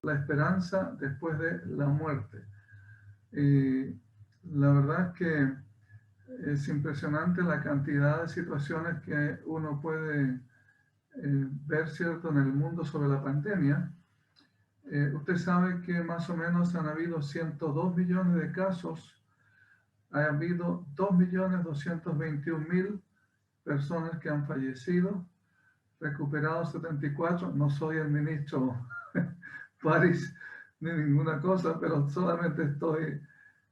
la esperanza después de la muerte. Y la verdad es que es impresionante la cantidad de situaciones que uno puede ver, ¿cierto?, en el mundo sobre la pandemia. Usted sabe que más o menos han habido 102 millones de casos, ha habido 2.221.000 personas que han fallecido, recuperados 74. No soy el ministro París ni ninguna cosa, pero solamente estoy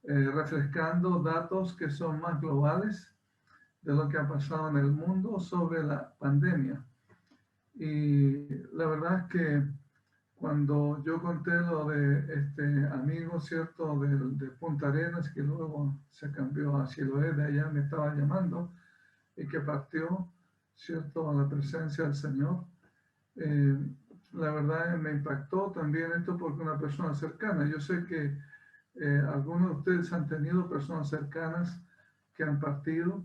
refrescando datos que son más globales de lo que ha pasado en el mundo sobre la pandemia. Y la verdad es que cuando yo conté lo de este amigo, ¿cierto?, de Punta Arenas, que luego se cambió a Chiloé, de allá me estaba llamando, y que partió, ¿cierto?, a la presencia del Señor. La verdad me impactó también esto porque una persona cercana. Yo sé que algunos de ustedes han tenido personas cercanas que han partido,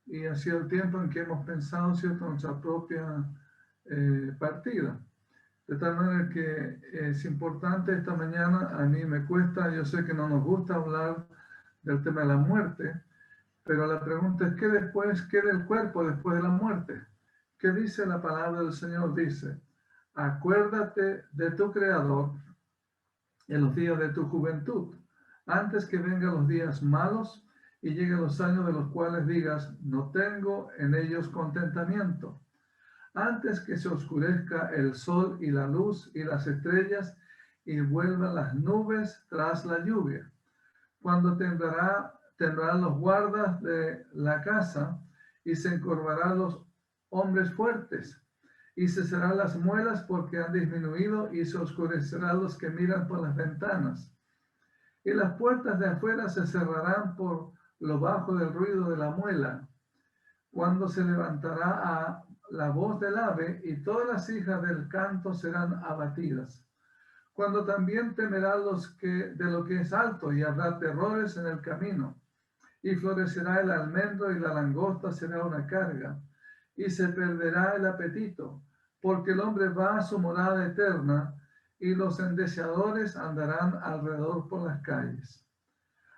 y ha sido el tiempo en que hemos pensado, ¿cierto?, nuestra propia partida. De tal manera que es importante esta mañana, a mí me cuesta, yo sé que no nos gusta hablar del tema de la muerte, pero la pregunta es, ¿qué del cuerpo después de la muerte? ¿Qué dice la palabra del Señor? Dice, acuérdate de tu Creador en los días de tu juventud, antes que vengan los días malos y lleguen los años de los cuales digas, no tengo en ellos contentamiento. Antes que se oscurezca el sol y la luz y las estrellas y vuelvan las nubes tras la lluvia, cuando temblarán los guardas de la casa y se encorvarán los hombres fuertes y cesarán las muelas porque han disminuido y se oscurecerán los que miran por las ventanas. Y las puertas de afuera se cerrarán por lo bajo del ruido de la muela, cuando se levantará a la voz del ave y todas las hijas del canto serán abatidas. Cuando también temerán de lo que es alto y habrá terrores en el camino. Y florecerá el almendro y la langosta será una carga. Y se perderá el apetito, porque el hombre va a su morada eterna y los endeseadores andarán alrededor por las calles.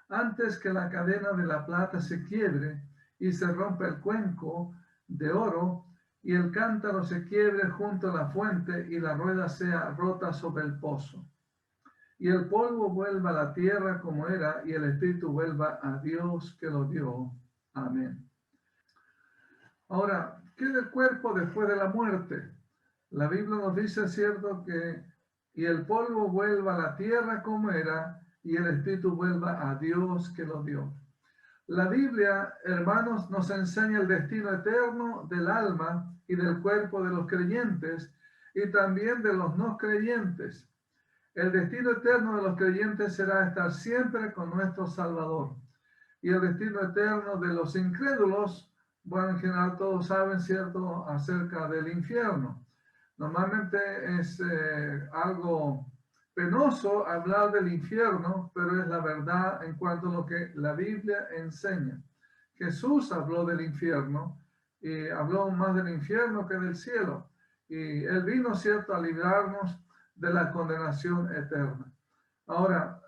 Antes que la cadena de la plata se quiebre y se rompa el cuenco de oro y el cántaro se quiebre junto a la fuente y la rueda sea rota sobre el pozo. Y el polvo vuelva a la tierra como era y el espíritu vuelva a Dios que lo dio. Amén. Ahora, ¿qué del cuerpo después de la muerte? La Biblia nos dice, cierto, que y el polvo vuelva a la tierra como era y el espíritu vuelva a Dios que lo dio. La Biblia, hermanos, nos enseña el destino eterno del alma y del cuerpo de los creyentes y también de los no creyentes. El destino eterno de los creyentes será estar siempre con nuestro Salvador. Y el destino eterno de los incrédulos, bueno, en general todos saben, ¿cierto?, acerca del infierno. Normalmente es algo penoso hablar del infierno, pero es la verdad en cuanto a lo que la Biblia enseña. Jesús habló del infierno y habló más del infierno que del cielo. Y Él vino, ¿cierto?, a librarnos de la condenación eterna. Ahora,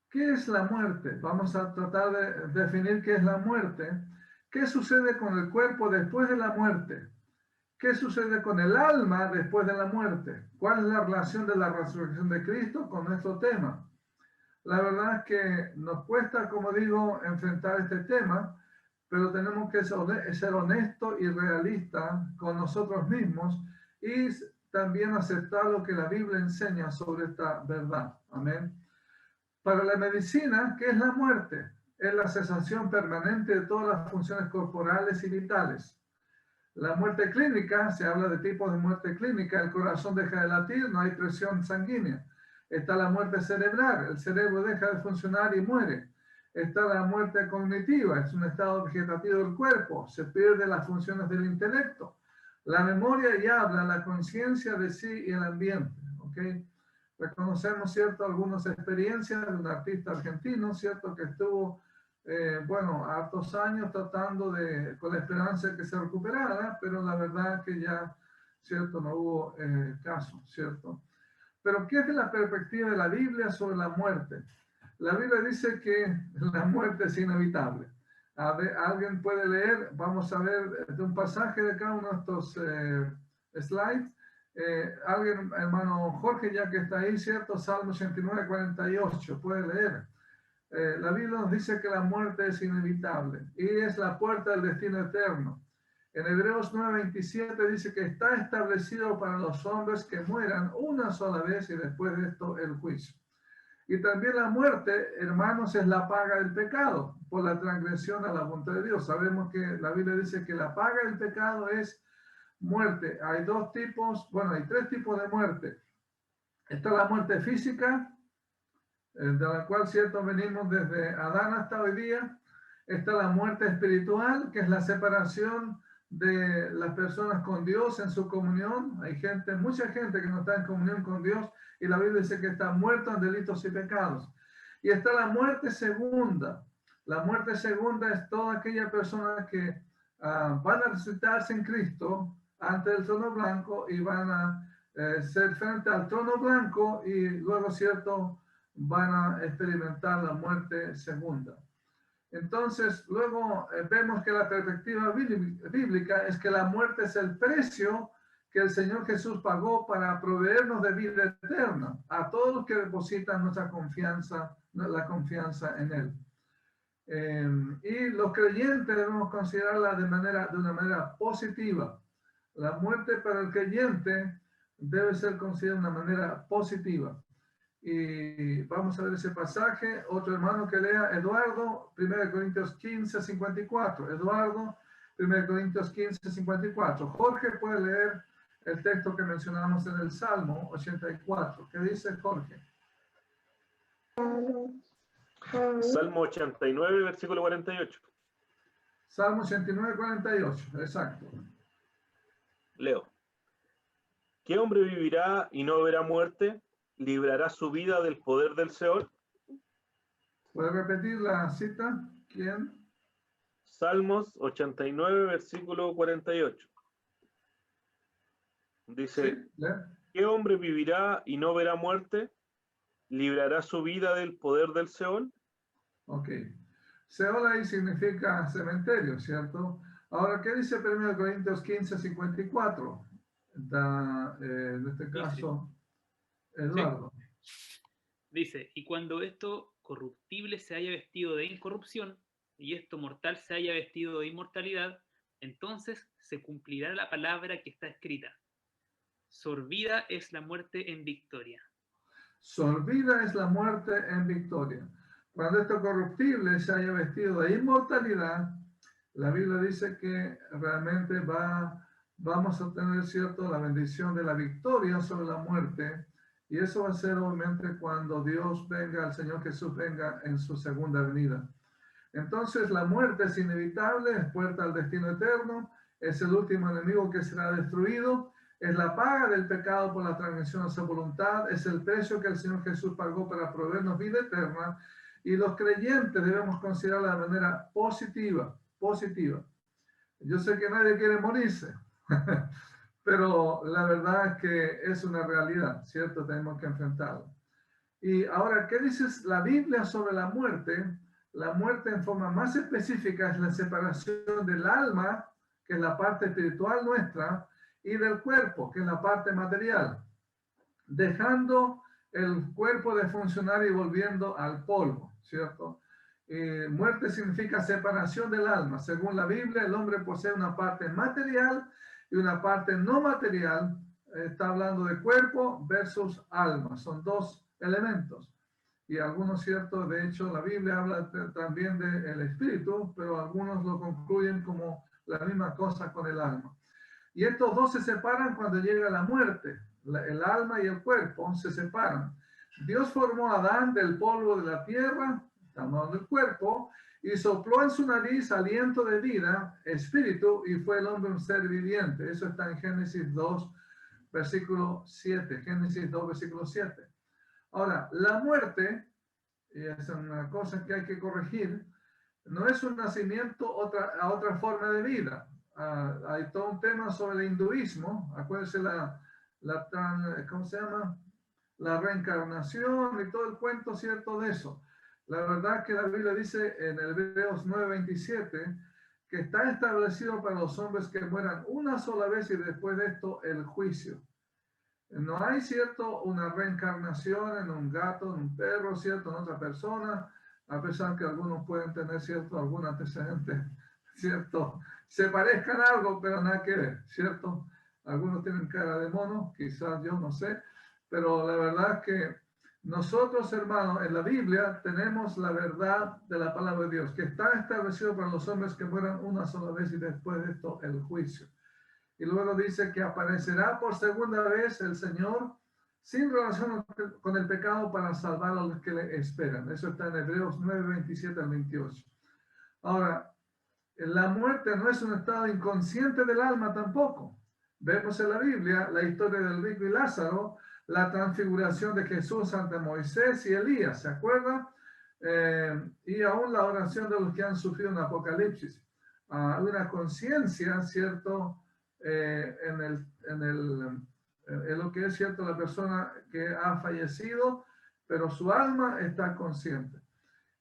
¿qué es la muerte? Vamos a tratar de definir qué es la muerte. ¿Qué sucede con el cuerpo después de la muerte? ¿Qué sucede con el alma después de la muerte? ¿Cuál es la relación de la resurrección de Cristo con nuestro tema? La verdad es que nos cuesta, como digo, enfrentar este tema, pero tenemos que ser honestos y realistas con nosotros mismos y también aceptar lo que la Biblia enseña sobre esta verdad. Amén. Para la medicina, ¿qué es la muerte? Es la cesación permanente de todas las funciones corporales y vitales. La muerte clínica, se habla de tipos de muerte clínica, el corazón deja de latir, no hay presión sanguínea. Está la muerte cerebral, el cerebro deja de funcionar y muere. Está la muerte cognitiva, es un estado vegetativo del cuerpo, se pierden las funciones del intelecto. La memoria ya habla, la conciencia de sí y el ambiente. ¿Okay? Reconocemos, ¿cierto?, algunas experiencias de un artista argentino, ¿cierto?, que estuvo bueno, hartos años tratando con la esperanza de que se recuperara, pero la verdad que ya, ¿cierto?, no hubo caso, ¿cierto? Pero ¿qué es de la perspectiva de la Biblia sobre la muerte? La Biblia dice que la muerte es inevitable. A ver, ¿alguien puede leer? Vamos a ver de un pasaje de cada uno de estos slides. Alguien, hermano Jorge, ya que está ahí, ¿cierto? Salmo 89, 48, puede leer. La Biblia nos dice que la muerte es inevitable y es la puerta del destino eterno. En Hebreos 9:27 dice que está establecido para los hombres que mueran una sola vez y después de esto el juicio. Y también la muerte, hermanos, es la paga del pecado por la transgresión a la voluntad de Dios. Sabemos que la Biblia dice que la paga del pecado es muerte. Hay dos tipos, bueno, hay tres tipos de muerte. Está la muerte física, de la cual, cierto, venimos desde Adán hasta hoy día. Está la muerte espiritual, que es la separación de las personas con Dios en su comunión. Hay gente, mucha gente que no está en comunión con Dios y la Biblia dice que está muerto en delitos y pecados. Y está la muerte segunda. La muerte segunda es toda aquella persona que van a resucitarse en Cristo ante el trono blanco y van a ser frente al trono blanco y luego, cierto, van a experimentar la muerte segunda. Entonces, luego vemos que la perspectiva bíblica es que la muerte es el precio que el Señor Jesús pagó para proveernos de vida eterna a todos los que depositan nuestra confianza, la confianza en Él. Y los creyentes debemos considerarla de una manera positiva. La muerte para el creyente debe ser considerada de una manera positiva. Y vamos a ver ese pasaje. Otro hermano que lea, Eduardo, 1 Corintios 15, 54. Eduardo, 1 Corintios 15, 54. Jorge puede leer el texto que mencionamos en el Salmo 84. ¿Qué dice Jorge? Salmo 89, versículo 48. Salmo 89, 48, exacto. Leo. ¿Qué hombre vivirá y no verá muerte? ¿Librará su vida del poder del Seol? ¿Puede repetir la cita? ¿Quién? Salmos 89, versículo 48. Dice, ¿Sí? ¿qué hombre vivirá y no verá muerte? ¿Librará su vida del poder del Seol? Ok. Seol ahí significa cementerio, ¿cierto? Ahora, ¿qué dice 1 Corintios 15, 54? En este caso, Eduardo. Sí. Dice, y cuando esto corruptible se haya vestido de incorrupción, y esto mortal se haya vestido de inmortalidad, entonces se cumplirá la palabra que está escrita. Sorbida es la muerte en victoria. Sorbida es la muerte en victoria. Cuando esto corruptible se haya vestido de inmortalidad, la Biblia dice que realmente vamos a tener, cierto, la bendición de la victoria sobre la muerte. Y eso va a ser obviamente cuando Dios venga, el Señor Jesús venga en su segunda venida. Entonces la muerte es inevitable, es puerta al destino eterno, es el último enemigo que será destruido, es la paga del pecado por la transgresión a su voluntad, es el precio que el Señor Jesús pagó para proveernos vida eterna, y los creyentes debemos considerarla de manera positiva. Yo sé que nadie quiere morirse, pero la verdad es que es una realidad, ¿cierto? Tenemos que enfrentarlo. Y ahora, ¿qué dice la Biblia sobre la muerte? La muerte en forma más específica es la separación del alma, que es la parte espiritual nuestra, y del cuerpo, que es la parte material, dejando el cuerpo de funcionar y volviendo al polvo, ¿cierto? Muerte significa separación del alma. Según la Biblia, el hombre posee una parte material y una parte no material. Está hablando de cuerpo versus alma. Son dos elementos. Y algunos, cierto, de hecho, la Biblia habla también del espíritu, pero algunos lo concluyen como la misma cosa con el alma. Y estos dos se separan cuando llega la muerte. El alma y el cuerpo se separan. Dios formó a Adán del polvo de la tierra, llamado el cuerpo, y sopló en su nariz aliento de vida, espíritu, y fue el hombre un ser viviente. Eso está en Génesis 2, versículo 7. Génesis 2, versículo 7. Ahora, la muerte, y es una cosa que hay que corregir, no es un nacimiento a otra forma de vida. Hay todo un tema sobre el hinduismo. Acuérdense ¿cómo se llama? la reencarnación y todo el cuento, ¿cierto? De eso. La verdad que la Biblia dice en Hebreos 9:27 que está establecido para los hombres que mueran una sola vez y después de esto el juicio. No hay, ¿cierto?, una reencarnación en un gato, en un perro, ¿cierto?, en otra persona, a pesar que algunos pueden tener, ¿cierto?, algún antecedente, ¿cierto?, se parezcan a algo, pero nada que ver, ¿cierto? Algunos tienen cara de mono, quizás yo no sé, pero la verdad es que nosotros, hermanos, en la Biblia tenemos la verdad de la palabra de Dios, que está establecido para los hombres que mueran una sola vez y después de esto el juicio. Y luego dice que aparecerá por segunda vez el Señor sin relación con el pecado para salvar a los que le esperan. Eso está en Hebreos 9:27 al 28. Ahora, la muerte no es un estado inconsciente del alma tampoco. Vemos en la Biblia la historia del rico y Lázaro, la transfiguración de Jesús ante Moisés y Elías, ¿se acuerdan? Y aún la oración de los que han sufrido en Apocalipsis. Hay una conciencia, ¿cierto?, en lo que es cierto la persona que ha fallecido, pero su alma está consciente.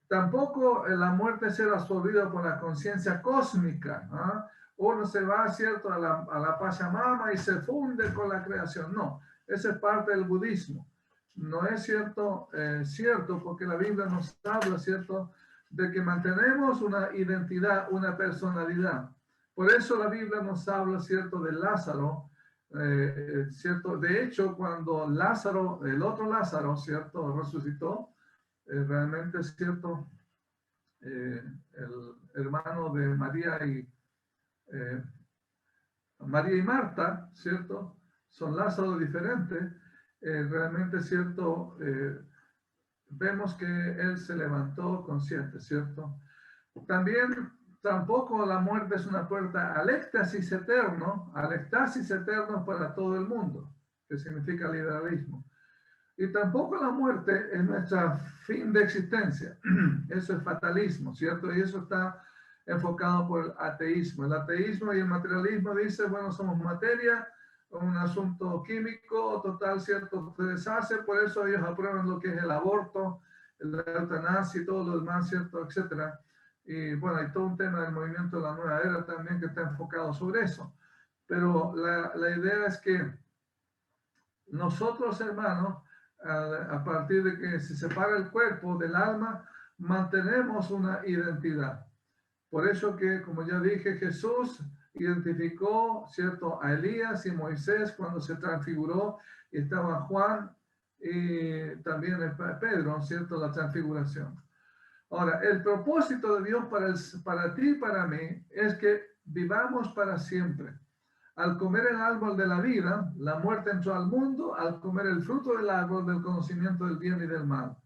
Tampoco la muerte será absorbida por la conciencia cósmica. Uno se va, cierto, a la Pachamama y se funde con la creación. No, esa es parte del budismo. No es cierto, porque la Biblia nos habla, cierto, de que mantenemos una identidad, una personalidad. Por eso la Biblia nos habla, ¿cierto?, de Lázaro, ¿cierto? De hecho, cuando Lázaro, el otro Lázaro, ¿cierto?, resucitó, realmente es cierto, el hermano de María y Marta, ¿cierto?, son Lázaro diferentes. Realmente es cierto, vemos que él se levantó consciente, ¿cierto? También tampoco la muerte es una puerta al éxtasis eterno para todo el mundo, que significa liberalismo. Y tampoco la muerte es nuestro fin de existencia. Eso es fatalismo, ¿cierto? Y eso está enfocado por el ateísmo. El ateísmo y el materialismo dice, bueno, somos materia, un asunto químico total, ¿cierto? Se deshace, por eso ellos aprueban lo que es el aborto, la eutanasia y todo lo demás, ¿cierto? Etcétera. Y bueno, hay todo un tema del movimiento de la nueva era también que está enfocado sobre eso. Pero la idea es que nosotros, hermanos, a partir de que se separa el cuerpo del alma, mantenemos una identidad. Por eso que, como ya dije, Jesús identificó, ¿cierto?, a Elías y Moisés cuando se transfiguró, y estaba Juan y también Pedro, ¿cierto?, la transfiguración. Ahora, el propósito de Dios para ti y para mí es que vivamos para siempre. Al comer el árbol de la vida, la muerte entró al mundo, al comer el fruto del árbol del conocimiento del bien y del mal.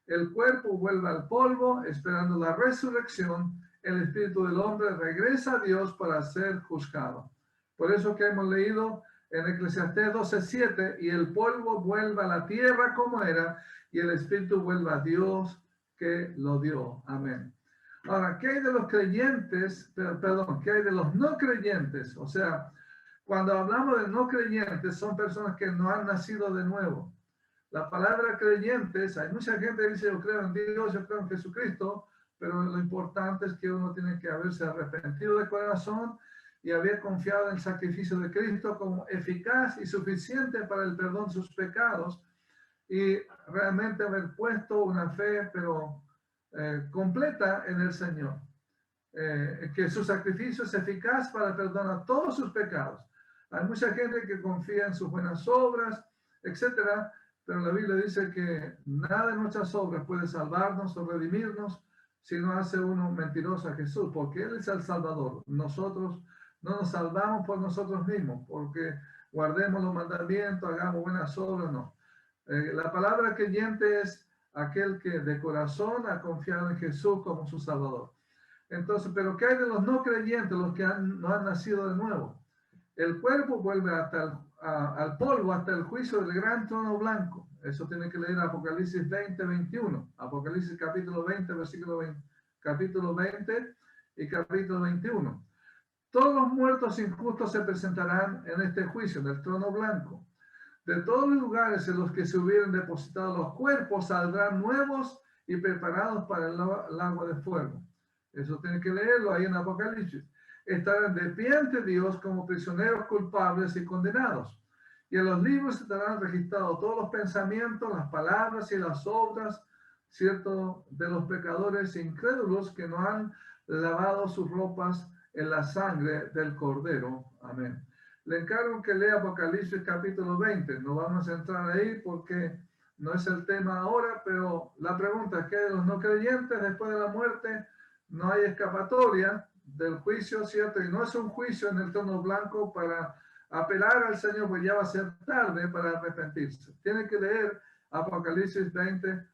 El cuerpo vuelve al polvo, esperando la resurrección. El espíritu del hombre regresa a Dios para ser juzgado. Por eso que hemos leído en Eclesiastés 12:7, y el polvo vuelve a la tierra como era, y el espíritu vuelve a Dios que lo dio. Amén. Ahora, ¿qué hay de los creyentes? Perdón, ¿qué hay de los no creyentes? O sea, cuando hablamos de no creyentes, son personas que no han nacido de nuevo. La palabra creyentes, hay mucha gente que dice, yo creo en Dios, yo creo en Jesucristo, pero lo importante es que uno tiene que haberse arrepentido de corazón y haber confiado en el sacrificio de Cristo como eficaz y suficiente para el perdón de sus pecados, y realmente haber puesto una fe, pero completa en el Señor. Que su sacrificio es eficaz para perdonar todos sus pecados. Hay mucha gente que confía en sus buenas obras, etcétera, pero la Biblia dice que nada de nuestras obras puede salvarnos o redimirnos si no hace uno mentiroso a Jesús, porque Él es el Salvador. Nosotros no nos salvamos por nosotros mismos, porque guardemos los mandamientos, hagamos buenas obras, no. La palabra creyente es aquel que de corazón ha confiado en Jesús como su Salvador. Entonces, ¿pero qué hay de los no creyentes, los que no han nacido de nuevo? El cuerpo vuelve al polvo hasta el juicio del gran trono blanco. Eso tiene que leer Apocalipsis 20:21. Apocalipsis capítulo 20, capítulo 20 y capítulo 21. Todos los muertos injustos se presentarán en este juicio, en el trono blanco. De todos los lugares en los que se hubieran depositado los cuerpos saldrán nuevos y preparados para el lago de fuego. Eso tiene que leerlo ahí en Apocalipsis. Estarán de pie ante Dios como prisioneros culpables y condenados. Y en los libros estarán registrados todos los pensamientos, las palabras y las obras, ¿cierto?, de los pecadores incrédulos que no han lavado sus ropas en la sangre del Cordero. Amén. Le encargo que lea Apocalipsis capítulo 20. No vamos a entrar ahí porque no es el tema ahora, pero la pregunta es que de los no creyentes después de la muerte no hay escapatoria del juicio, ¿cierto? Y no es un juicio en el trono blanco para apelar al Señor, pues ya va a ser tarde para arrepentirse. Tiene que leer Apocalipsis 20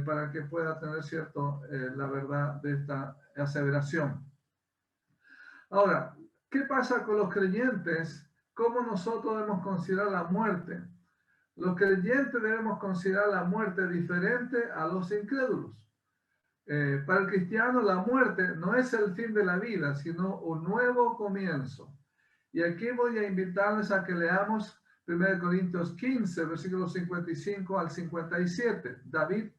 para que pueda tener, ¿cierto?, la verdad de esta aseveración. Ahora, ¿qué pasa con los creyentes? ¿Cómo nosotros debemos considerar la muerte? Los creyentes debemos considerar la muerte diferente a los incrédulos. Para el cristiano, la muerte no es el fin de la vida, sino un nuevo comienzo. Y aquí voy a invitarles a que leamos 1 Corintios 15, versículos 55 al 57. David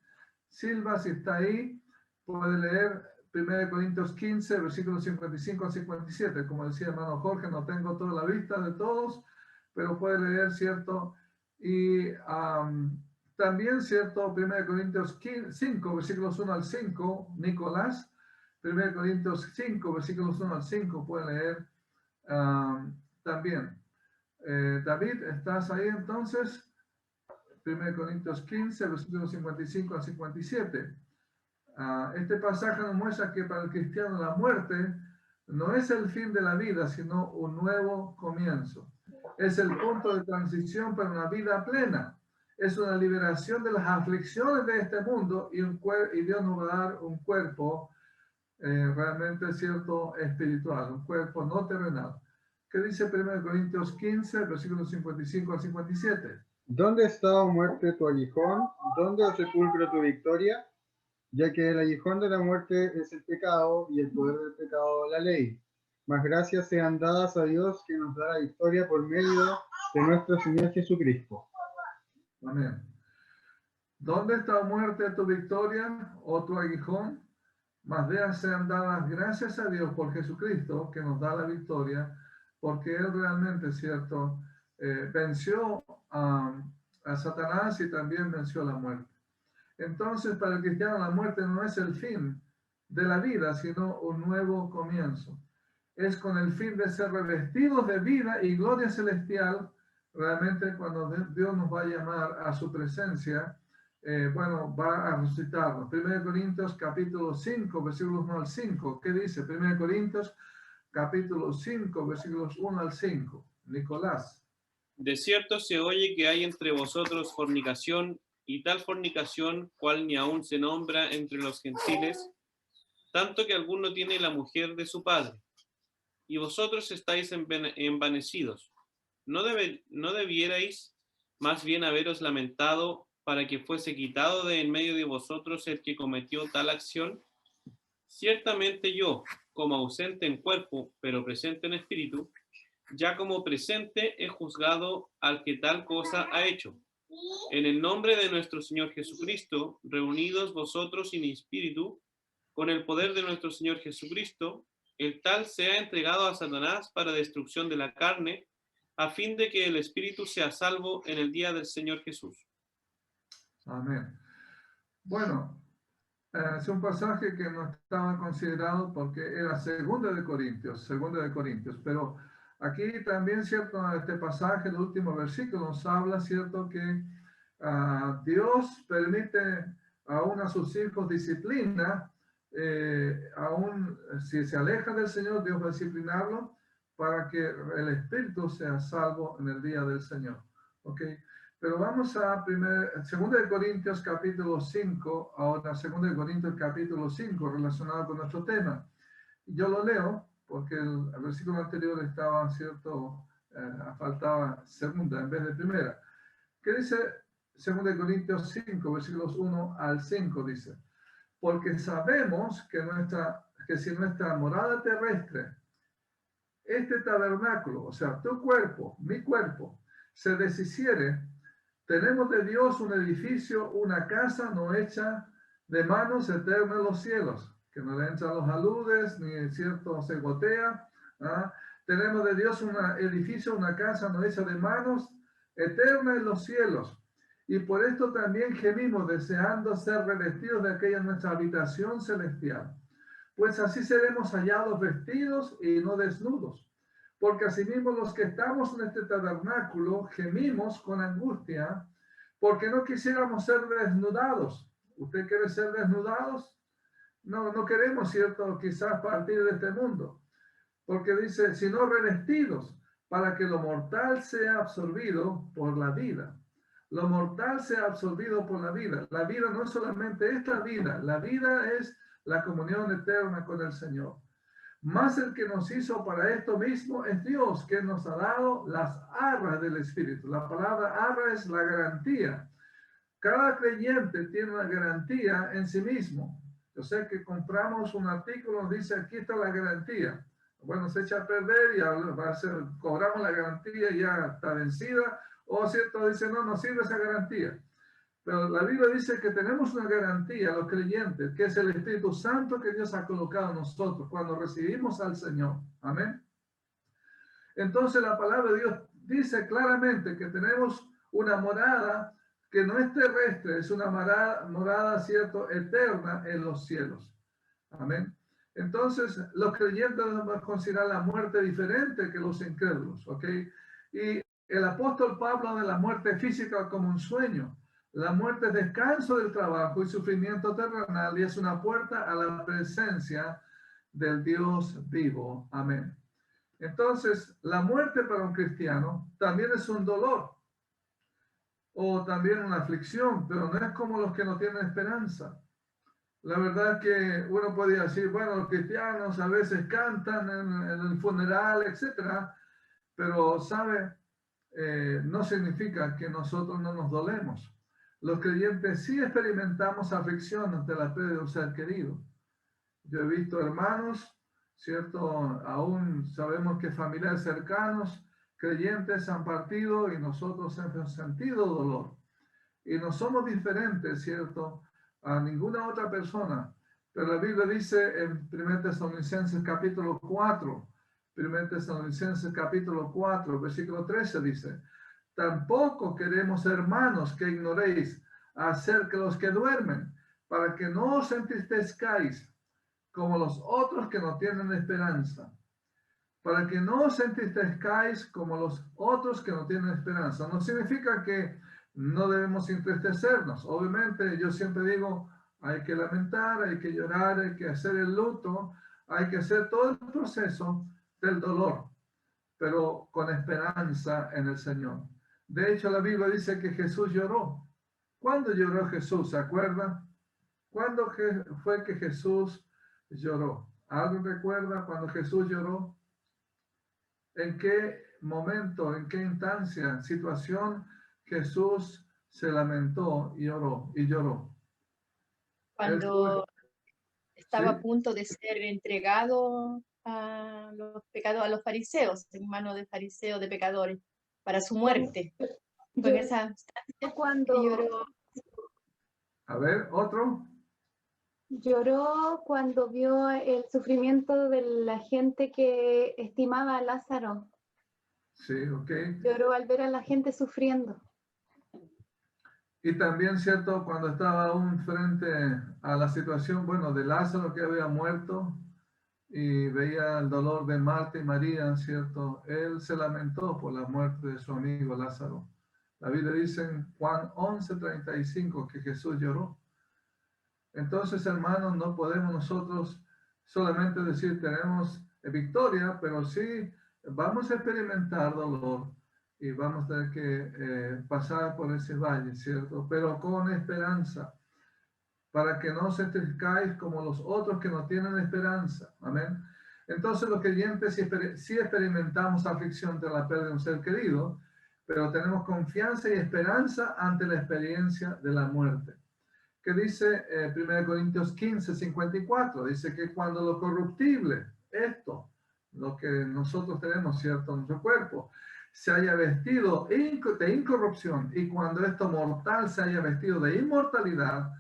Silva, si está ahí, puede leer 1 Corintios 15, versículos 55 al 57. Como decía hermano Jorge, no tengo toda la vista de todos, pero puede leer, ¿cierto? Y también, ¿cierto? 1 Corintios 5, versículos 1 al 5, Nicolás. 1 Corintios 5, versículos 1 al 5, puede leer también. David, ¿estás ahí entonces? 1 Corintios 15, versículos 55 al 57. Este pasaje nos muestra que para el cristiano la muerte no es el fin de la vida, sino un nuevo comienzo. Es el punto de transición para una vida plena. Es una liberación de las aflicciones de este mundo y Dios nos va a dar un cuerpo realmente, cierto, espiritual, un cuerpo no terrenal. ¿Qué dice 1 Corintios 15, versículos 55 al 57? ¿Dónde está, oh muerte, tu aguijón? ¿Dónde, oh sepulcro, tu victoria? Ya que el aguijón de la muerte es el pecado y el poder del pecado la ley. Mas gracias sean dadas a Dios que nos da la victoria por medio de nuestro Señor Jesucristo. Amén. ¿Dónde está, muerte, tu victoria o tu aguijón? Mas sean dadas gracias a Dios por Jesucristo que nos da la victoria, porque Él realmente, ¿cierto?, venció a Satanás y también venció la muerte. Entonces, para el cristiano la muerte no es el fin de la vida, sino un nuevo comienzo. Es con el fin de ser revestidos de vida y gloria celestial, realmente cuando Dios nos va a llamar a su presencia, bueno, va a resucitarnos. 1 Corintios capítulo 5, versículos 1 al 5. ¿Qué dice? 1 Corintios capítulo 5, versículos 1 al 5. Nicolás. De cierto se oye que hay entre vosotros fornicación, y tal fornicación cual ni aún se nombra entre los gentiles, tanto que alguno tiene la mujer de su padre. Y vosotros estáis envanecidos. ¿No debierais más bien haberos lamentado para que fuese quitado de en medio de vosotros el que cometió tal acción? Ciertamente yo, como ausente en cuerpo, pero presente en espíritu, ya como presente he juzgado al que tal cosa ha hecho. En el nombre de nuestro Señor Jesucristo, reunidos vosotros en espíritu, con el poder de nuestro Señor Jesucristo, el tal sea entregado a Satanás para destrucción de la carne, a fin de que el espíritu sea salvo en el día del Señor Jesús. Amén. Bueno, es un pasaje que no estaba considerado porque era 2 Corintios, pero aquí también, cierto, este pasaje, el último versículo nos habla, cierto, que Dios permite aún a sus hijos disciplina, aún si se aleja del Señor, Dios va a disciplinarlo para que el espíritu sea salvo en el día del Señor. ¿Ok? Pero vamos a 2 Corintios capítulo 5, ahora 2 Corintios capítulo 5, relacionado con nuestro tema. Yo lo leo porque el versículo anterior estaba, ¿cierto? Faltaba segunda en vez de primera. ¿Qué dice 2 Corintios 5, versículos 1 al 5? Dice, porque sabemos que si nuestra morada terrestre, este tabernáculo, o sea, tu cuerpo, mi cuerpo, se deshiciere, tenemos de Dios un edificio, una casa no hecha de manos, eterna en los cielos, que no le entran los aludes, ni cierto se gotea. ¿Ah? Tenemos de Dios un edificio, una casa no hecha de manos, eterna en los cielos. Y por esto también gemimos, deseando ser revestidos de aquella nuestra habitación celestial. Pues así seremos hallados vestidos y no desnudos. Porque asimismo los que estamos en este tabernáculo gemimos con angustia, porque no quisiéramos ser desnudados. ¿Usted quiere ser desnudados? No, no queremos, ¿cierto? Quizás partir de este mundo. Porque dice, sino revestidos, para que lo mortal sea absorbido por la vida. Lo mortal sea absorbido por la vida. La vida no es solamente esta vida, la vida es la comunión eterna con el Señor. Más el que nos hizo para esto mismo es Dios, que nos ha dado las arras del Espíritu. La palabra arra es la garantía. Cada creyente tiene una garantía en sí mismo. Yo sé que compramos un artículo, dice aquí está la garantía. Bueno, se echa a perder y cobramos la garantía y ya está vencida. O cierto, dice no, no sirve esa garantía. Pero la Biblia dice que tenemos una garantía, los creyentes, que es el Espíritu Santo que Dios ha colocado en nosotros cuando recibimos al Señor. Amén. Entonces la palabra de Dios dice claramente que tenemos una morada que no es terrestre, es una morada, cierto, eterna en los cielos. Amén. Entonces los creyentes debemos considerar la muerte diferente que los incrédulos. ¿Ok? Y el apóstol Pablo habla de la muerte física como un sueño. La muerte es descanso del trabajo y sufrimiento terrenal y es una puerta a la presencia del Dios vivo. Amén. Entonces, la muerte para un cristiano también es un dolor o también una aflicción, pero no es como los que no tienen esperanza. La verdad que uno podría decir, bueno, los cristianos a veces cantan en el funeral, etcétera, pero, ¿sabe? No significa que nosotros no nos dolemos. Los creyentes sí experimentamos aflicción ante la pérdida de un ser querido. Yo he visto hermanos, ¿cierto? Aún sabemos que familiares cercanos, creyentes han partido y nosotros hemos sentido dolor. Y no somos diferentes, ¿cierto? A ninguna otra persona. Pero la Biblia dice en 1 Tesalonicenses capítulo 4, 1 Tesalonicenses capítulo 4, versículo 13 dice, tampoco queremos, hermanos, que ignoréis acerca de los que duermen, para que no os entristezcáis como los otros que no tienen esperanza. Para que no os entristezcáis como los otros que no tienen esperanza. No significa que no debemos entristecernos. Obviamente, yo siempre digo, hay que lamentar, hay que llorar, hay que hacer el luto, hay que hacer todo el proceso del dolor, pero con esperanza en el Señor. De hecho, la Biblia dice que Jesús lloró. ¿Cuándo lloró Jesús? ¿Se acuerdan? ¿Cuándo fue que Jesús lloró? ¿Alguien recuerda cuando Jesús lloró? ¿En qué momento, en qué instancia, situación Jesús se lamentó y lloró? Cuando estaba ¿sí? a punto de ser entregado a los pecados, a los fariseos, en manos de fariseos, de pecadores, para su muerte. Fue en esa instancia Cuando que lloró. A ver, otro. lloró cuando vio el sufrimiento de la gente que estimaba a Lázaro. Sí, ok. Lloró al ver a la gente sufriendo. Y también, ¿cierto? Cuando estaba aún frente a la situación, bueno, de Lázaro que había muerto y veía el dolor de Marta y María, ¿cierto? Él se lamentó por la muerte de su amigo Lázaro. La Biblia dice en Juan 11:35 que Jesús lloró. Entonces, hermanos, no podemos nosotros solamente decir tenemos victoria, pero sí vamos a experimentar dolor y vamos a tener que pasar por ese valle, ¿cierto? Pero con esperanza, para que no se entristezcáis como los otros que no tienen esperanza. Amén. Entonces los creyentes sí experimentamos aflicción de la pérdida de un ser querido, pero tenemos confianza y esperanza ante la experiencia de la muerte. Que dice 1 Corintios 15:54, dice que cuando lo corruptible, esto, lo que nosotros tenemos, ¿cierto? Nuestro cuerpo, se haya vestido de incorrupción y cuando esto mortal se haya vestido de inmortalidad,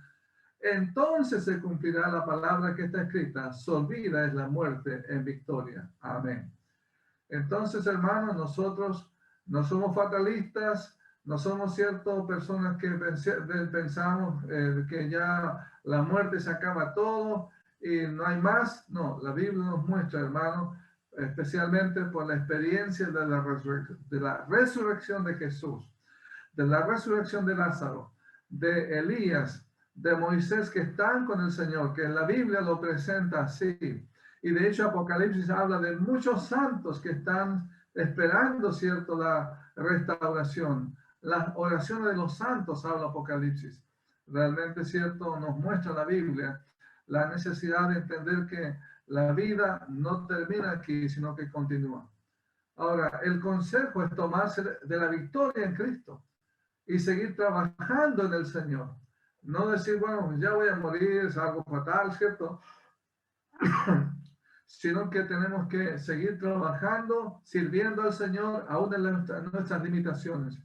entonces se cumplirá la palabra que está escrita: sorbida es la muerte en victoria. Amén. Entonces, hermanos, nosotros no somos fatalistas, no somos ciertas personas que pensamos que ya la muerte se acaba todo y no hay más. No, la Biblia nos muestra, hermanos, especialmente por la experiencia de la resurrección de Jesús, de la resurrección de Lázaro, de Elías, de Moisés, que están con el Señor, que la Biblia lo presenta así. Y de hecho Apocalipsis habla de muchos santos que están esperando, ¿cierto?, la restauración. Las oraciones de los santos habla Apocalipsis. Realmente, ¿cierto?, nos muestra la Biblia la necesidad de entender que la vida no termina aquí, sino que continúa. Ahora, el consejo es tomarse de la victoria en Cristo y seguir trabajando en el Señor. No decir, bueno, ya voy a morir, es algo fatal, ¿cierto? Sino que tenemos que seguir trabajando, sirviendo al Señor, aún en nuestras limitaciones.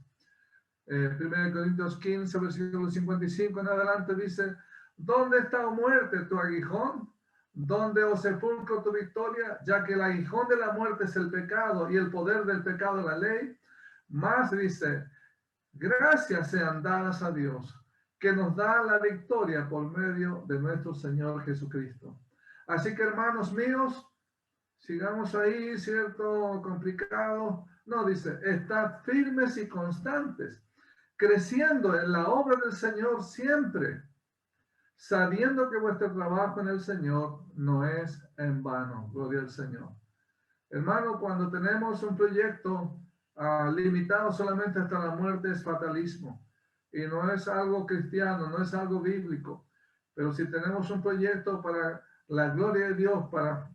1 Corintios 15, versículo 55 en adelante dice: ¿dónde está, oh muerte, tu aguijón? ¿Dónde, oh sepulcro, tu victoria? Ya que el aguijón de la muerte es el pecado y el poder del pecado la ley. Más dice: gracias sean dadas a Dios, que nos da la victoria por medio de nuestro Señor Jesucristo. Así que, hermanos míos, sigamos ahí, ¿cierto? Complicado. No, dice, estad firmes y constantes, creciendo en la obra del Señor siempre, sabiendo que vuestro trabajo en el Señor no es en vano. Gloria al Señor. Hermano, cuando tenemos un proyecto limitado solamente hasta la muerte, es fatalismo. Y no es algo cristiano, no es algo bíblico. Pero si tenemos un proyecto para la gloria de Dios, para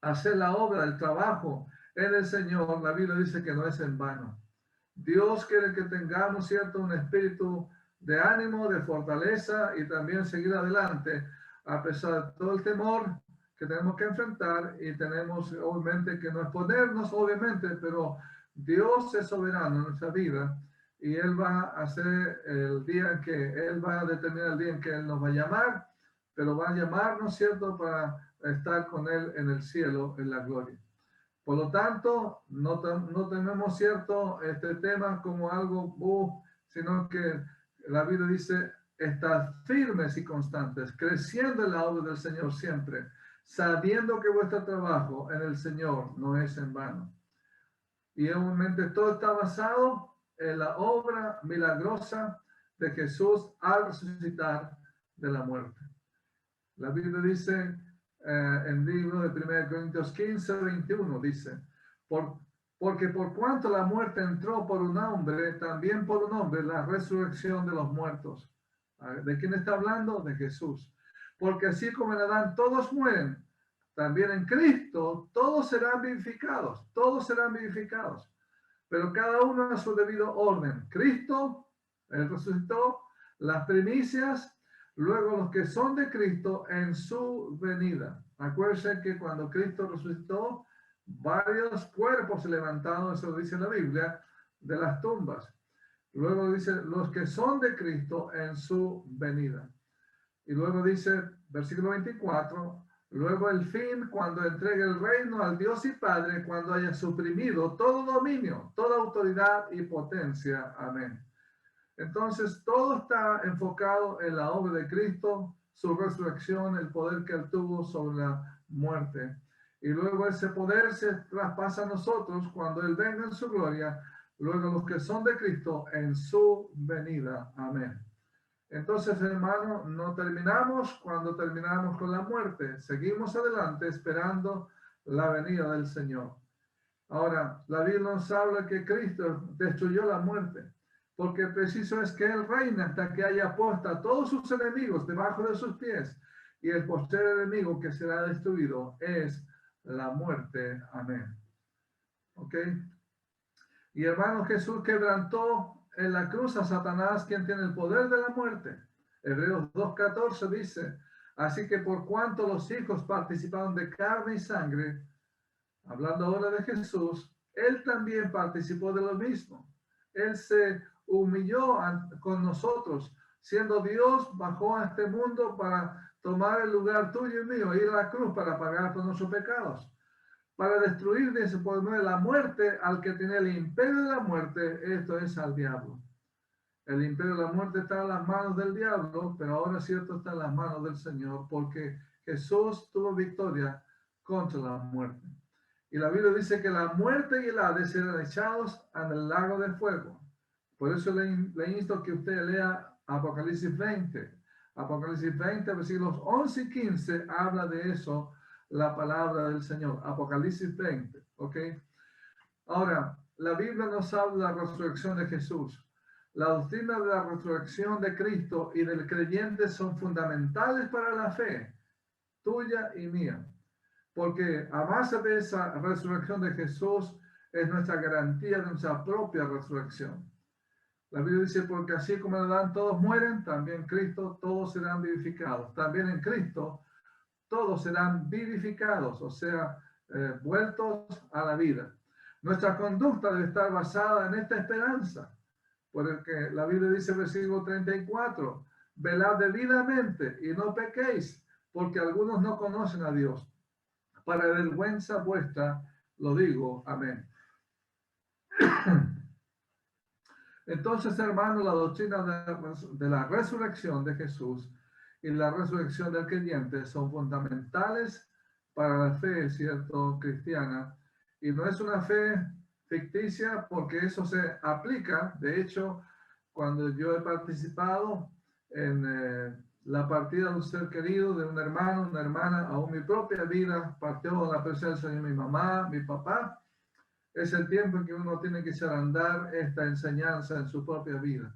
hacer la obra, el trabajo en el Señor, la Biblia dice que no es en vano. Dios quiere que tengamos, ¿cierto?, un espíritu de ánimo, de fortaleza y también seguir adelante a pesar de todo el temor que tenemos que enfrentar, y tenemos obviamente que no exponernos, obviamente, pero Dios es soberano en nuestra vida y Él va a hacer el día en que Él va a determinar el día en que Él nos va a llamar, pero va a llamarnos, ¿cierto?, para estar con Él en el cielo, en la gloria. Por lo tanto, no tenemos, ¿cierto?, este tema como algo, sino que la Biblia dice: estad firmes y constantes, creciendo en la obra del Señor siempre, sabiendo que vuestro trabajo en el Señor no es en vano. Y obviamente todo está basado en la obra milagrosa de Jesús al resucitar de la muerte. La Biblia dice en el libro de 1 Corintios 15, 21, dice: porque por cuanto la muerte entró por un hombre, también por un hombre la resurrección de los muertos. ¿De quién está hablando? De Jesús. Porque así como en Adán todos mueren, también en Cristo todos serán vivificados, pero cada uno a su debido orden. Cristo, Él resucitó, las primicias, luego los que son de Cristo en su venida. Acuérdense que cuando Cristo resucitó, varios cuerpos se levantaron, eso dice la Biblia, de las tumbas. Luego dice, los que son de Cristo en su venida. Y luego dice, versículo 24, luego el fin, cuando entregue el reino al Dios y Padre, cuando haya suprimido todo dominio, toda autoridad y potencia. Amén. Entonces, todo está enfocado en la obra de Cristo, su resurrección, el poder que él tuvo sobre la muerte. Y luego ese poder se traspasa a nosotros cuando él venga en su gloria, luego los que son de Cristo en su venida. Amén. Entonces, hermano, no terminamos cuando terminamos con la muerte. Seguimos adelante esperando la venida del Señor. Ahora, la Biblia nos habla que Cristo destruyó la muerte, porque preciso es que Él reina hasta que haya puesto a todos sus enemigos debajo de sus pies. Y el postrer enemigo que será destruido es la muerte. Amén. ¿Ok? Y hermano, Jesús quebrantó en la cruz a Satanás, quien tiene el poder de la muerte. Hebreos 2:14 dice: así que por cuanto los hijos participaron de carne y sangre, hablando ahora de Jesús, Él también participó de lo mismo. Él se humilló con nosotros. Siendo Dios, bajó a este mundo para tomar el lugar tuyo y mío, ir a la cruz para pagar por nuestros pecados, para destruir, dice, por medio de la muerte al que tiene el imperio de la muerte, esto es al diablo. El imperio de la muerte está en las manos del diablo, pero ahora cierto está en las manos del Señor, porque Jesús tuvo victoria contra la muerte. Y la Biblia dice que la muerte y el Hades serán echados en el lago de fuego. Por eso le insto que usted lea Apocalipsis 20. Apocalipsis 20, versículos 11 y 15, habla de eso, la palabra del Señor. Apocalipsis 20, ¿ok? Ahora, la Biblia nos habla de la resurrección de Jesús. La doctrina de la resurrección de Cristo y del creyente son fundamentales para la fe, tuya y mía. Porque a base de esa resurrección de Jesús es nuestra garantía de nuestra propia resurrección. La Biblia dice, porque así como en Adán todos mueren, también en Cristo todos serán vivificados. También en Cristo todos serán vivificados, o sea, vueltos a la vida. Nuestra conducta debe estar basada en esta esperanza, porque la Biblia dice, versículo 34, velad debidamente y no pequéis, porque algunos no conocen a Dios. Para vergüenza vuestra lo digo, amén. Entonces, hermanos, la doctrina de la resurrección de Jesús y la resurrección del creyente son fundamentales para la fe, ¿cierto?, cristiana. Y no es una fe ficticia, porque eso se aplica. De hecho, cuando yo he participado en la partida de un ser querido, de un hermano, una hermana, aún mi propia vida partió en la presencia de mi mamá, mi papá, es el tiempo en que uno tiene que echar a andar esta enseñanza en su propia vida.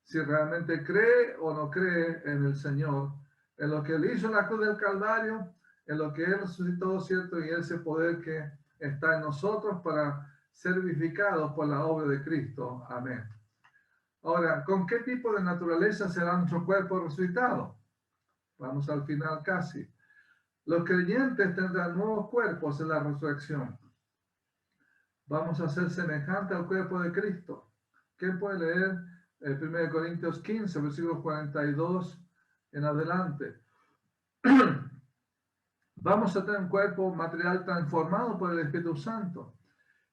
Si realmente cree o no cree en el Señor, en lo que Él hizo en la cruz del Calvario, en lo que Él resucitó, ¿cierto? Y ese poder que está en nosotros para ser vivificados por la obra de Cristo. Amén. Ahora, ¿con qué tipo de naturaleza será nuestro cuerpo resucitado? Vamos al final casi. Los creyentes tendrán nuevos cuerpos en la resurrección. Vamos a ser semejante al cuerpo de Cristo. ¿Quién puede leer 1 Corintios 15, versículos 42 en adelante? Vamos a tener un cuerpo material transformado por el Espíritu Santo.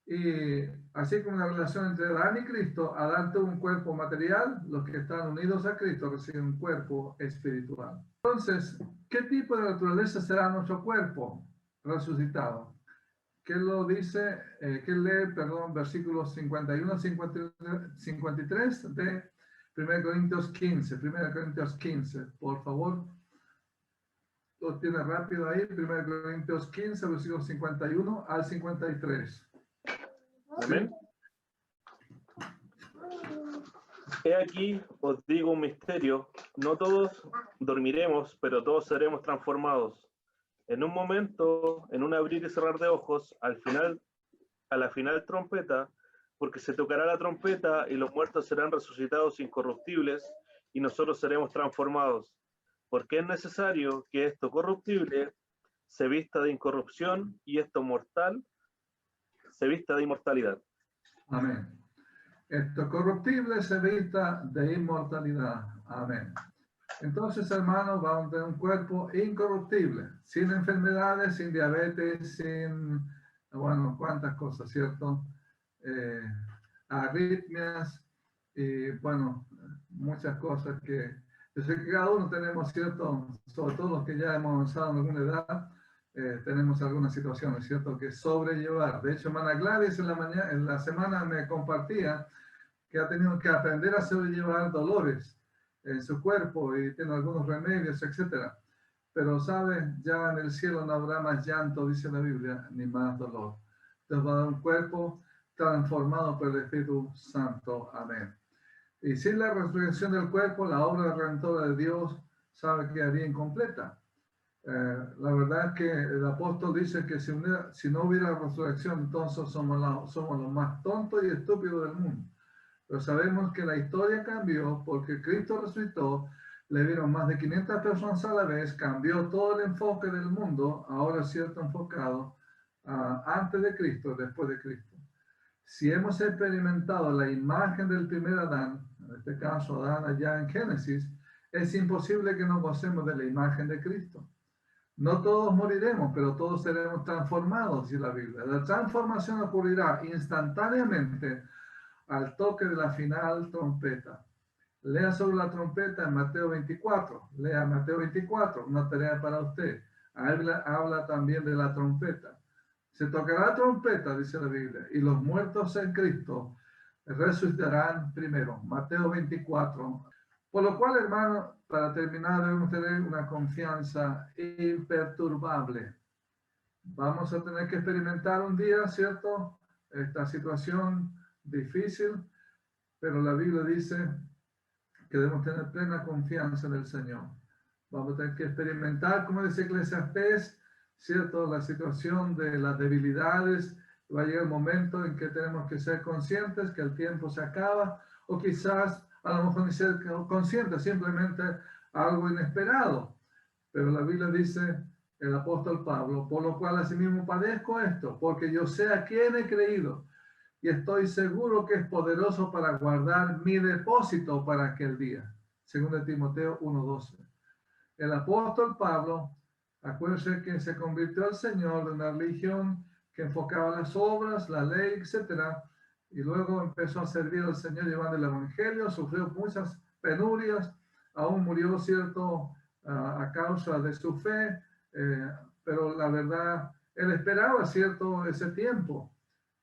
Y así como la relación entre Adán y Cristo, Adán tuvo un cuerpo material, los que están unidos a Cristo reciben un cuerpo espiritual. Entonces, ¿qué tipo de naturaleza será nuestro cuerpo resucitado? ¿Qué lo dice? ¿Qué lee, perdón, versículos 51 53 de 1 Corintios 15? 1 Corintios 15, por favor. Lo tiene rápido ahí. 1 Corintios 15, versículos 51 al 53. Amén. He aquí, os digo un misterio. No todos dormiremos, pero todos seremos transformados. En un momento, en un abrir y cerrar de ojos, a la final trompeta, porque se tocará la trompeta y los muertos serán resucitados incorruptibles y nosotros seremos transformados. Porque es necesario que esto corruptible se vista de incorrupción y esto mortal se vista de inmortalidad. Amén. Esto corruptible se vista de inmortalidad. Amén. Entonces, hermanos, vamos a tener un cuerpo incorruptible, sin enfermedades, sin diabetes, sin, bueno, cuántas cosas, ¿cierto? Arritmias y, bueno, muchas cosas que yo sé que cada uno tenemos, ¿cierto? Sobre todo los que ya hemos avanzado en alguna edad, tenemos algunas situaciones, ¿cierto?, que sobrellevar. De hecho, hermana Gladys en la semana me compartía que ha tenido que aprender a sobrellevar dolores en su cuerpo y tiene algunos remedios, etcétera. Pero, ¿saben? Ya en el cielo no habrá más llanto, dice la Biblia, ni más dolor. Entonces va a dar un cuerpo transformado por el Espíritu Santo. Amén. Y sin la resurrección del cuerpo, la obra redentora de Dios, sabe, quedaría incompleta. La verdad es que el apóstol dice que si no hubiera resurrección, entonces somos los más tontos y estúpidos del mundo. Pero sabemos que la historia cambió porque Cristo resucitó, le vieron más de 500 personas a la vez, cambió todo el enfoque del mundo, ahora es cierto enfocado antes de Cristo, después de Cristo. Si hemos experimentado la imagen del primer Adán, en este caso Adán allá en Génesis, es imposible que no gocemos de la imagen de Cristo. No todos moriremos, pero todos seremos transformados, dice la Biblia. La transformación ocurrirá instantáneamente al toque de la final trompeta. Lea sobre la trompeta en Mateo 24. Lea Mateo 24, una tarea para usted. Habla también de la trompeta. Se tocará trompeta, dice la Biblia, y los muertos en Cristo resucitarán primero. Mateo 24. Por lo cual, hermano, para terminar, debemos tener una confianza imperturbable. Vamos a tener que experimentar un día, ¿cierto? Esta situación difícil, pero la Biblia dice que debemos tener plena confianza en el Señor. Vamos a tener que experimentar, como dice Eclesiastés, ¿cierto? La situación de las debilidades. Va a llegar el momento en que tenemos que ser conscientes que el tiempo se acaba, o quizás a lo mejor ni ser conscientes, simplemente algo inesperado. Pero la Biblia dice, el apóstol Pablo, por lo cual asimismo padezco esto, porque yo sé a quién he creído y estoy seguro que es poderoso para guardar mi depósito para aquel día. Según de Timoteo 1:12. El apóstol Pablo, acuérdense que se convirtió al Señor de una religión que enfocaba las obras, la ley, etcétera, y luego empezó a servir al Señor llevando el evangelio, sufrió muchas penurias, aún murió, cierto, a causa de su fe, pero la verdad, él esperaba, cierto, ese tiempo,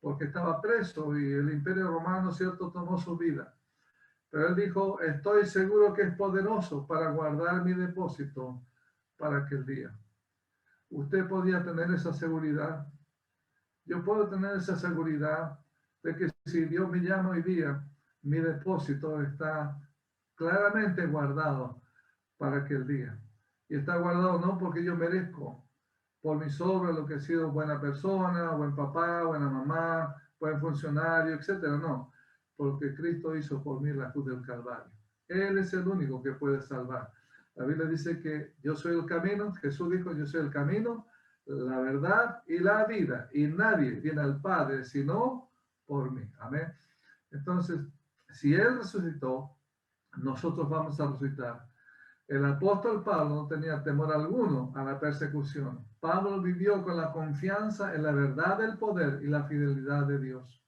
porque estaba preso y el imperio romano, cierto, tomó su vida. Pero él dijo, estoy seguro que es poderoso para guardar mi depósito para aquel día. Usted podía tener esa seguridad. Yo puedo tener esa seguridad de que si Dios me llama hoy día, mi depósito está claramente guardado para aquel día. Y está guardado no porque yo merezco, por mis obras, lo que he sido buena persona, buen papá, buena mamá, buen funcionario, etcétera. No, porque Cristo hizo por mí la cruz del Calvario. Él es el único que puede salvar. La Biblia dice que yo soy el camino. Jesús dijo, yo soy el camino, la verdad y la vida. Y nadie viene al Padre sino por mí. Amén. Entonces, si Él resucitó, nosotros vamos a resucitar. El apóstol Pablo no tenía temor alguno a la persecución. Pablo vivió con la confianza en la verdad del poder y la fidelidad de Dios.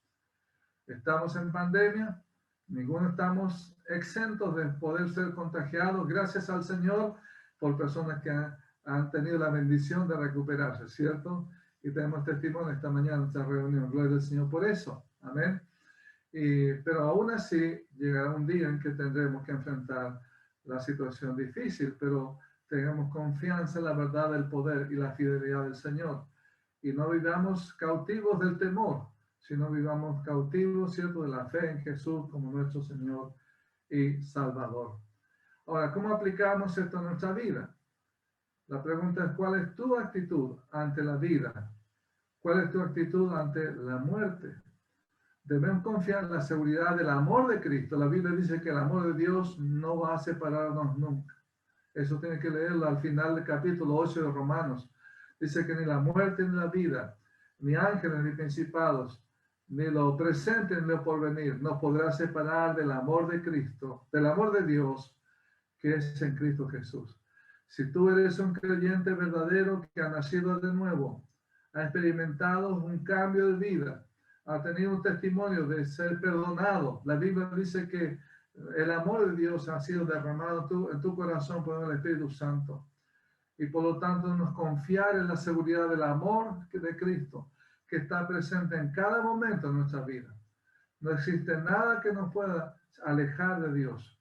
Estamos en pandemia, ninguno estamos exentos de poder ser contagiados, gracias al Señor, por personas que han tenido la bendición de recuperarse, ¿cierto? Y tenemos testimonio esta mañana en nuestra reunión. Gloria al Señor por eso. Amén. Pero aún así llegará un día en que tendremos que enfrentar la situación difícil, pero tengamos confianza en la verdad del poder y la fidelidad del Señor. Y no vivamos cautivos del temor, sino vivamos cautivos, ¿cierto?, de la fe en Jesús como nuestro Señor y Salvador. Ahora, ¿cómo aplicamos esto a nuestra vida? La pregunta es, ¿cuál es tu actitud ante la vida? ¿Cuál es tu actitud ante la muerte? Debemos confiar en la seguridad del amor de Cristo. La Biblia dice que el amor de Dios no va a separarnos nunca. Eso tiene que leerlo al final del capítulo 8 de Romanos. Dice que ni la muerte ni la vida, ni ángeles ni principados, ni lo presente ni lo porvenir, nos podrá separar del amor de Cristo, del amor de Dios, que es en Cristo Jesús. Si tú eres un creyente verdadero que ha nacido de nuevo, ha experimentado un cambio de vida, ha tenido un testimonio de ser perdonado. La Biblia dice que el amor de Dios ha sido derramado en tu corazón por el Espíritu Santo. Y por lo tanto debemos confiar en la seguridad del amor de Cristo, que está presente en cada momento de nuestra vida. No existe nada que nos pueda alejar de Dios.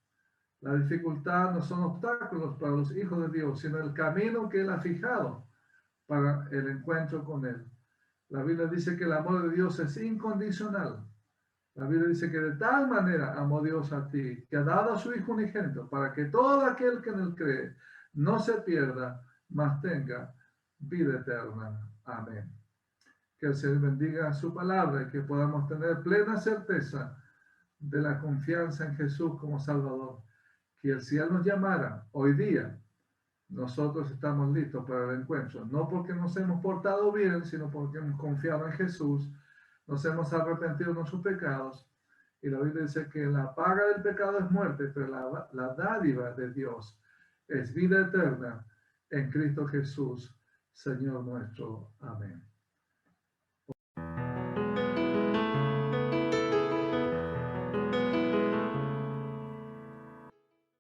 La dificultad no son obstáculos para los hijos de Dios, sino el camino que Él ha fijado para el encuentro con Él. La Biblia dice que el amor de Dios es incondicional. La Biblia dice que de tal manera amó Dios a ti, que ha dado a su Hijo unigénito, para que todo aquel que en Él cree no se pierda, mas tenga vida eterna. Amén. Que el Señor bendiga su palabra y que podamos tener plena certeza de la confianza en Jesús como Salvador. Que si Él nos llamara hoy día, nosotros estamos listos para el encuentro. No porque nos hemos portado bien, sino porque hemos confiado en Jesús nos hemos arrepentido de nuestros pecados. Y la Biblia dice que la paga del pecado es muerte, pero la dádiva de Dios es vida eterna en Cristo Jesús, Señor nuestro. Amén.